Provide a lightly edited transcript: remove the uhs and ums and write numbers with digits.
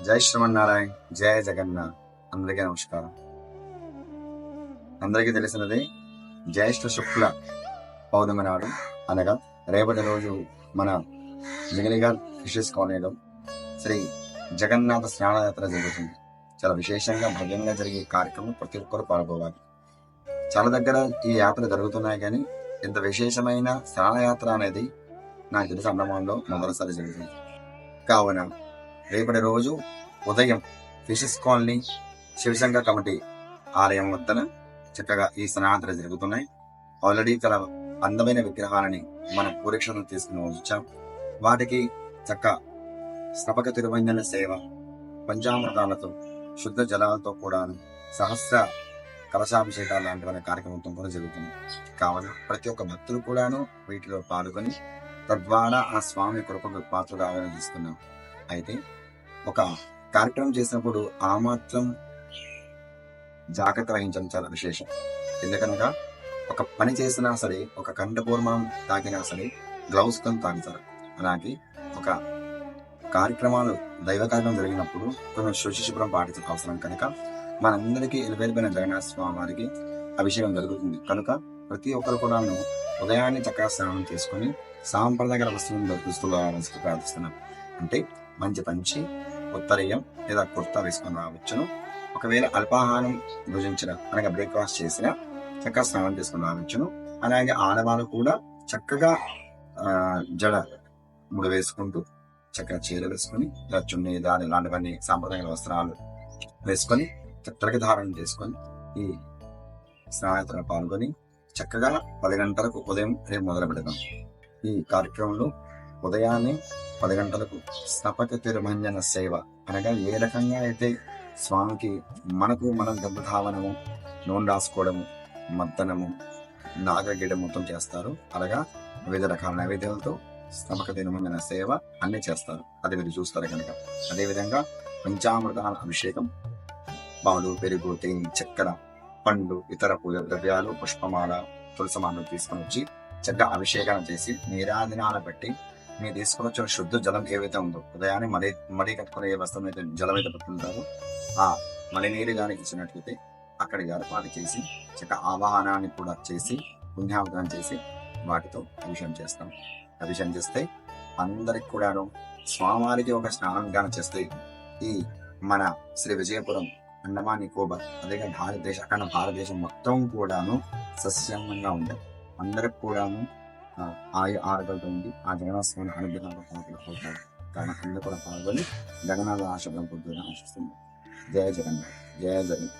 జై శ్రీమన్నారాయణ, జయ జగన్నాథ్. అందరికీ నమస్కారం. అందరికీ తెలిసినది జ్యేష్ఠ శుక్ల పౌర్ణమి నాడు అనగా రేపటి రోజు మన జగనిగా ఫిషెస్ కాలనీలో శ్రీ జగన్నాథ స్నానయాత్ర జరుగుతుంది. చాలా విశేషంగా భవ్యంగా జరిగే కార్యక్రమం ప్రతి ఒక్కరు పాల్గొవాలి. చాలా దగ్గర ఈ యాత్ర జరుగుతున్నాయి, కానీ ఇంత విశేషమైన స్నానయాత్ర అనేది నాకు తెలిసి అండమాన్లో మొదటిసారి జరుగుతుంది. కావున రేపటి రోజు ఉదయం ఫిషెస్ కాలనీ శివశంకర్ కమిటీ ఆలయం వద్దన చక్కగా ఈ స్నానయాత్ర జరుగుతున్నాయి. ఆల్రెడీ చాలా అందమైన విగ్రహాలని మనం పూరీక్షణం తీసుకుని వచ్చాం. వాటికి చక్క స్నపక తిరువంజన సేవ, పంచామృతాలతో శుద్ధ జలాలతో కూడా సహస్ర కలశాభిషేకాలు లాంటివనే కార్యక్రమంతో కూడా జరుగుతుంది. కావున ప్రతి ఒక్క భక్తులు కూడాను వీటిలో పాల్గొని తద్వారా ఆ స్వామి కృపకు పాత్రగా ఆనందిస్తున్నాం. అయితే ఒక కార్యక్రమం చేసినప్పుడు ఆ మాత్రం జాగ్రత్త వహించడం చాలా విశేషం. ఎందుకనగా ఒక పని చేసినా సరే, ఒక కంఠపూర్మం తాకినా సరే గ్లౌస్ తో తాగుతారు. అలాగే ఒక కార్యక్రమాలు దైవ కార్యక్రమం జరిగినప్పుడు కొంచెం శుచిశుభ్రం పాటించడం అవసరం. కనుక మనందరికీ ఎలివేలిపోయిన జగన్నాథ స్వామి వారికి అభిషేకం జరుగుతుంది. కనుక ప్రతి ఒక్కరు కూడా ఉదయాన్నే చక్కగా స్నానం చేసుకుని సాంప్రదాయ వస్తువులను దుస్తులు ప్రార్థిస్తున్నాం. అంటే మంచి పంచి, ఉత్తరీయం లేదా కుర్తా వేసుకొని రావచ్చును. ఒకవేళ అల్పాహారం భుజించిన అనగా బ్రేక్ఫాస్ట్ చేసిన చక్కగా స్నానం చేసుకుని రావచ్చును. అలాగే ఆడవాళ్ళు కూడా చక్కగా జడ ముడి వేసుకుంటూ చక్కగా చీర వేసుకొని చున్నీ దాని ఇలాంటివన్నీ సాంప్రదాయ వస్త్రాలు వేసుకొని చక్కగా ధారణ చేసుకొని ఈ స్నానయాత్రలో పాల్గొని చక్కగా 10 గంటలకు ఉదయం రేపు మొదలు పెడదాం. ఈ కార్యక్రమంలో ఉదయాన్నే 10 గంటలకు స్నపక తిరుమంజన సేవ అనగా ఏ రకంగా అయితే స్వామికి మనం గర్భధావనము, నూనె రాసుకోవడము, మర్దనము, నాగగిడ మొత్తం చేస్తారు. అలాగా వివిధ రకాల నైవేద్యాలతో స్నపక తిరుమంజన సేవ అన్ని చేస్తారు. అది మీరు చూస్తారు కనుక. అదేవిధంగా పంచామృతాల అభిషేకం, పాలు, పెరుగు, తేనె, చక్కెర, పండ్లు, ఇతర పూజ ద్రవ్యాలు, పుష్పమాల, తులసమాలను తీసుకొని వచ్చి చక్కగా అభిషేకం చేసి నీరాదినాలు పెట్టి మీరు తీసుకొని వచ్చిన శుద్ధ జలం ఏవైతే ఉందో ఉదయాన్నే మడి కట్టుకునే ఏ వస్తువులు అయితే జలం అయితే పెట్టుకుంటారో ఆ మడి నీరు కానీ ఇచ్చినట్లయితే అక్కడికి ఏర్పాటు చేసి చక్కగా ఆవాహనాన్ని కూడా చేసి పుణ్యావధానం చేసి వాటితో అభిషేకం చేస్తాం. అభిషేకం చేస్తే అందరికి కూడాను స్వామివారికి ఒక స్నానం గానం చేస్తే ఈ మన శ్రీ విజయపురం, అండమాన్ నికోబార్, అదే అఖండ భారతదేశం మొత్తం కూడాను సస్యంగా ఉంటాయి. అందరికి కూడాను ఆరోగ్యంతో ఉంది ఆ జగన్నాథ స్వామి అనుగ్రహంగా పాల్గొంటారు. కానీ అందరూ కూడా పాల్గొని జగన్నాథ ఆశీర్వాదం పొందుతున్న ఆశిస్తుంది. జయ జగన్నాథ్, జయ జగన్.